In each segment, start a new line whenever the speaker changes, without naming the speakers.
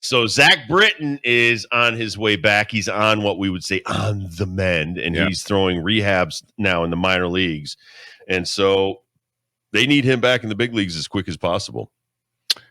So Zach Britton is on his way back. He's on what we would say on the mend, and he's throwing rehabs now in the minor leagues. And so they need him back in the big leagues as quick as possible.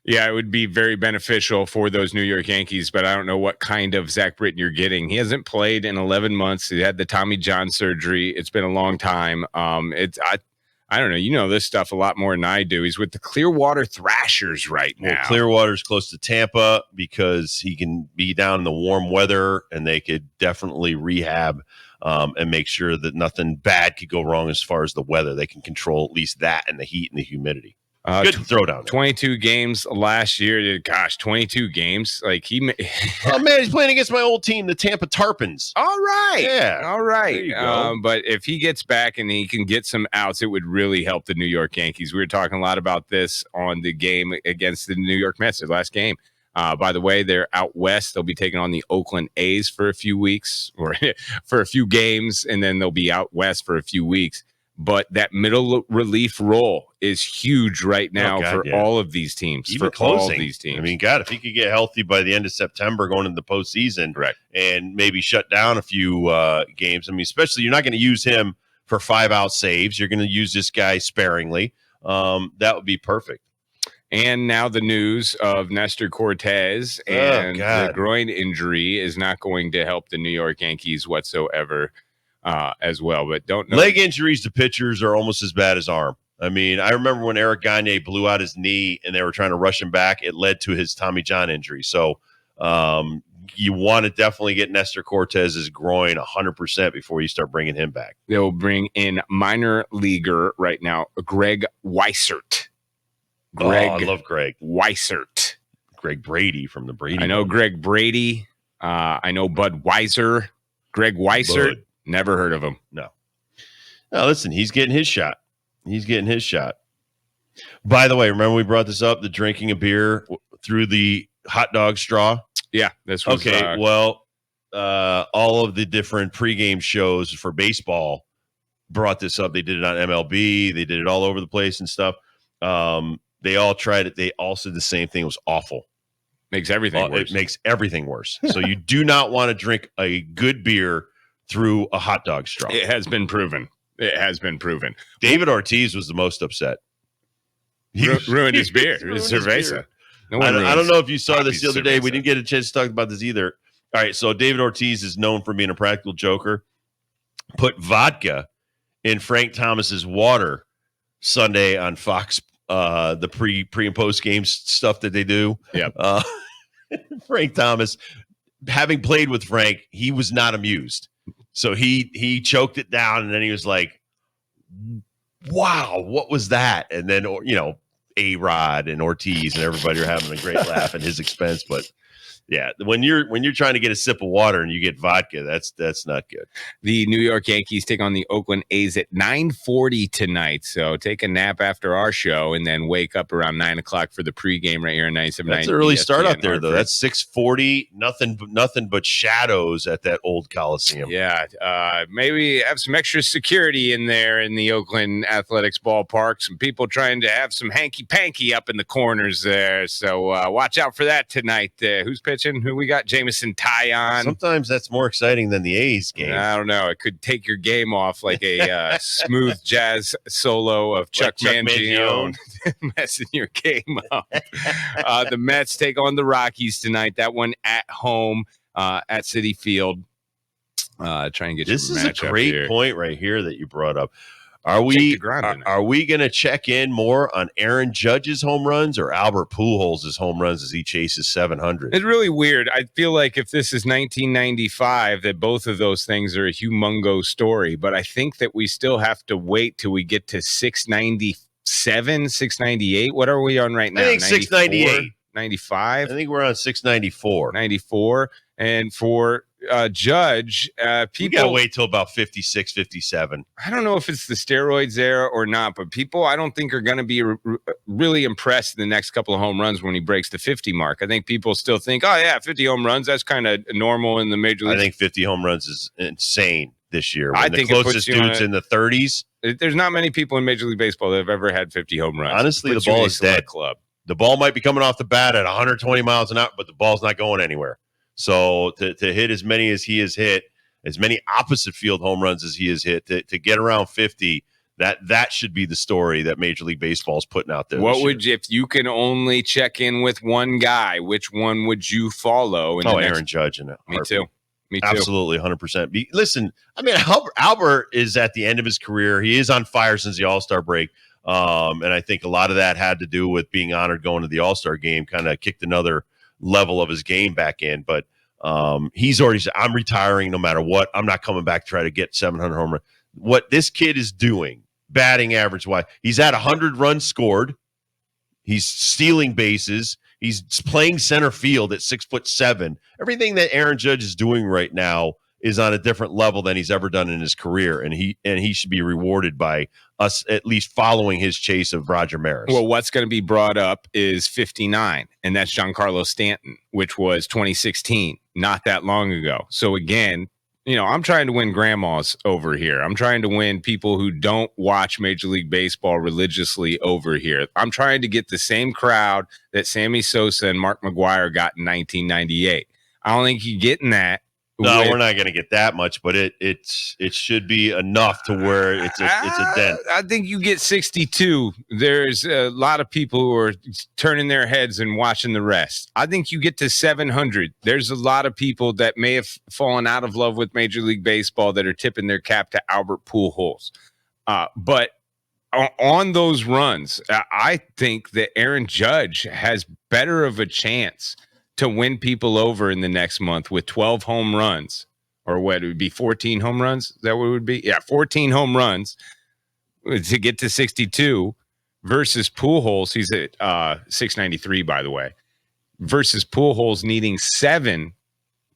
Yeah, it would be very beneficial for those New York Yankees, but I don't know what kind of Zach Britton you're getting. He hasn't played in 11 months. He had the Tommy John surgery. It's been a long time. I don't know. You know this stuff a lot more than I do. He's with the Clearwater Thrashers right now.
Well, Clearwater's close to Tampa because he can be down in the warm weather, and they could definitely rehab and make sure that nothing bad could go wrong as far as the weather. They can control at least that and the heat and the humidity. Good throwdown.
22 games last year. Gosh, 22 games. Like
oh man, he's playing against my old team, the Tampa Tarpons.
All right.
Yeah.
All right. But if he gets back and he can get some outs, it would really help the New York Yankees. We were talking a lot about this on the game against the New York Mets, their last game. By the way, they're out west. They'll be taking on the Oakland A's for a few weeks or for a few games, and then they'll be out west for a few weeks. But that middle relief role is huge right now for all of these teams.
Even closing. All of these teams. I mean, God, if he could get healthy by the end of September going into the postseason and maybe shut down a few games. I mean, especially you're not going to use him for 5-out saves. You're going to use this guy sparingly. That would be perfect.
And now the news of Nestor Cortez and the groin injury is not going to help the New York Yankees whatsoever. As well, but don't know.
Leg injuries to pitchers are almost as bad as arm. I mean, I remember when Eric Gagne blew out his knee and they were trying to rush him back. It led to his Tommy John injury. So you want to definitely get Nestor Cortez's groin 100% before you start bringing him back.
They'll bring in minor leaguer right now, Greg Weissert.
I love Greg.
Weissert.
Greg Brady from the Brady.
I know Greg Brady. I know Bud Weiser. Greg Weissert. Bud. Never heard of him.
No, listen, he's getting his shot. By the way, remember we brought this up, the drinking a beer through the hot dog straw?
Yeah. This was,
okay, well, all of the different pregame shows for baseball brought this up. They did it on MLB. They did it all over the place and stuff. They all tried it. They all said the same thing. It was awful.
Makes everything worse.
It makes everything worse. So you do not want to drink a good beer through a hot dog straw.
It has been proven.
David Ortiz was the most upset.
He ruined his beer. His cerveza.
I don't know if you saw this the other day. We didn't get a chance to talk about this either. All right, so David Ortiz is known for being a practical joker. Put vodka in Frank Thomas's water Sunday on Fox, the pre and post game stuff that they do.
Yeah.
Frank Thomas, having played with Frank, he was not amused. So he choked it down, and then he was like, wow, what was that? And then, A-Rod and Ortiz and everybody are having a great laugh at his expense. But yeah, when you're trying to get a sip of water and you get vodka, that's not good.
The New York Yankees take on the Oakland A's at 9:40 tonight. So take a nap after our show and then wake up around 9 o'clock for the pregame right here in 97.9.
That's an early start out there, though. That's 6:40. Nothing but shadows at that old Coliseum.
Yeah, maybe have some extra security in there in the Oakland Athletics ballpark. Some people trying to have some hanky-panky up in the corners there. So watch out for that tonight. Who's pitching? Who we got? Jamison Tyon.
Sometimes that's more exciting than the A's game.
I don't know. It could take your game off like a smooth jazz solo of Chuck Mangione messing your game up. The Mets take on the Rockies tonight. That one at home at Citi Field. Try and get
this
your
is a great point right here that you brought up. Are we going to check in more on Aaron Judge's home runs or Albert Pujols' home runs as he chases 700?
It's really weird. I feel like if this is 1995, that both of those things are a humongo story. But I think that we still have to wait till we get to 697, 698. What are we on right now?
I think 698.
95?
I think we're on 694.
94. And for Judge, people
got to wait till about 56, 57.
I don't know if it's the steroids there or not, but people I don't think are going to be really impressed in the next couple of home runs when he breaks the 50 mark. I think people still think, 50 home runs, that's kind of normal in the major league.
I think 50 home runs is insane this year.
I think
the closest dude's in the 30s.
There's not many people in Major League Baseball that have ever had 50 home runs.
Honestly, the ball is dead.
Club.
The ball might be coming off the bat at 120 miles an hour, but the ball's not going anywhere. So to hit as many as he has hit, as many opposite field home runs as he has hit, to get around 50, that should be the story that Major League Baseball is putting out there.
What would you, if you can only check in with one guy, which one would you follow?
Aaron Judge.
Me too.
Absolutely, 100%. Listen, I mean, Albert is at the end of his career. He is on fire since the All-Star break. And I think a lot of that had to do with being honored going to the All-Star game, kind of kicked another level of his game back in. But he's already said, I'm retiring no matter what. I'm not coming back to try to get 700 home runs. What this kid is doing, batting average-wise, he's at 100 runs scored. He's stealing bases. He's playing center field at 6'7". Everything that Aaron Judge is doing right now is on a different level than he's ever done in his career, and he should be rewarded by us at least following his chase of Roger Maris.
Well, what's going to be brought up is 59, and that's Giancarlo Stanton, which was 2016, not that long ago. So again, I'm trying to win grandmas over here. I'm trying to win people who don't watch Major League Baseball religiously over here. I'm trying to get the same crowd that Sammy Sosa and Mark McGwire got in 1998. I don't think you're getting that.
No, we're not going to get that much, but it should be enough to where it's a dent.
I think you get 62. There's a lot of people who are turning their heads and watching the rest. I think you get to 700. There's a lot of people that may have fallen out of love with Major League Baseball that are tipping their cap to Albert Pujols. But on those runs, I think that Aaron Judge has better of a chance to win people over in the next month with 12 home runs, or what it would be, 14 home runs. Is that what it would be? Yeah, 14 home runs to get to 62 versus Pujols. He's at 693, by the way, versus Pujols needing 7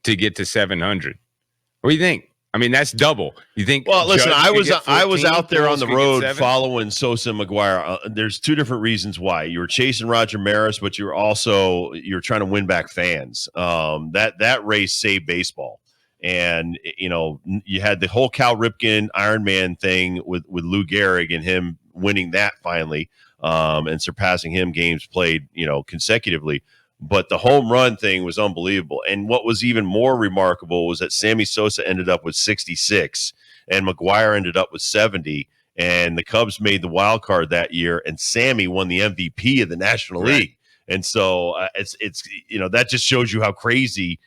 to get to 700. What do you think? I mean, that's double. You think?
Well, listen, I was out there on the road following Sosa and McGwire. There's two different reasons why. You were chasing Roger Maris, but you're trying to win back fans. That race saved baseball, and you had the whole Cal Ripken Iron Man thing with Lou Gehrig and him winning that finally, and surpassing him games played consecutively. But the home run thing was unbelievable. And what was even more remarkable was that Sammy Sosa ended up with 66 and McGwire ended up with 70. And the Cubs made the wild card that year, and Sammy won the MVP of the National League. And so it's that just shows you how crazy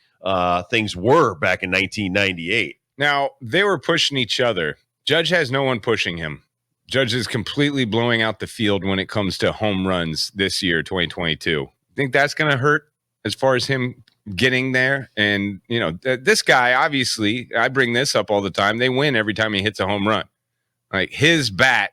things were back in 1998.
Now, they were pushing each other. Judge has no one pushing him. Judge is completely blowing out the field when it comes to home runs this year, 2022. Think that's going to hurt as far as him getting there? And, this guy, obviously, I bring this up all the time. They win every time he hits a home run. Like, his bat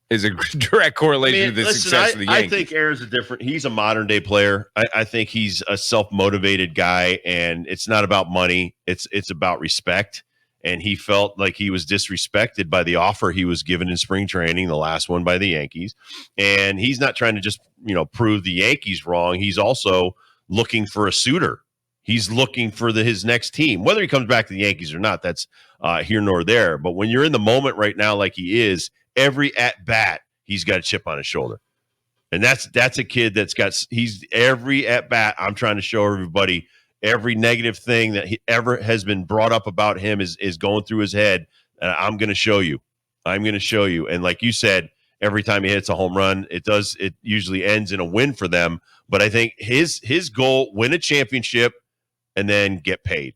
is a direct correlation to the success of the Yankees.
I think Aaron's he's a modern day player. I think he's a self-motivated guy, and it's not about money. It's about respect. And he felt like he was disrespected by the offer he was given in spring training, the last one by the Yankees. And he's not trying to just, prove the Yankees wrong. He's also looking for a suitor. He's looking for his next team. Whether he comes back to the Yankees or not, that's here nor there. But when you're in the moment right now like he is, every at-bat, he's got a chip on his shoulder. And that's a kid he's every at-bat, I'm trying to show everybody, every negative thing that he ever has been brought up about him is going through his head. And I'm going to show you. And like you said, every time he hits a home run, it usually ends in a win for them. But I think his goal, win a championship and then get paid.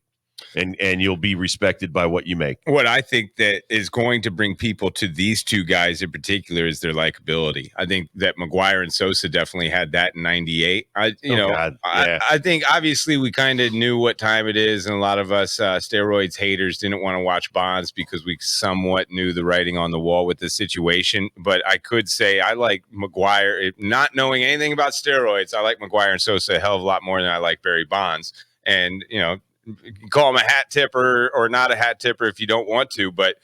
And you'll be respected by what you make.
What I think that is going to bring people to these two guys in particular is their likability. I think that McGwire and Sosa definitely had that in 98. I think obviously we kind of knew what time it is, and a lot of us steroids haters didn't want to watch Bonds because we somewhat knew the writing on the wall with the situation. But I could say I like McGwire, not knowing anything about steroids. I like McGwire and Sosa a hell of a lot more than I like Barry Bonds. And, you can call him a hat tipper or not a hat tipper if you don't want to, but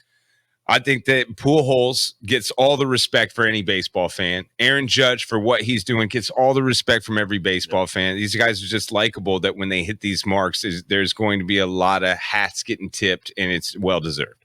I think that Pujols gets all the respect for any baseball fan. Aaron Judge, for what he's doing, gets all the respect from every baseball fan. These guys are just likable that when they hit these marks, there's going to be a lot of hats getting tipped, and it's well-deserved.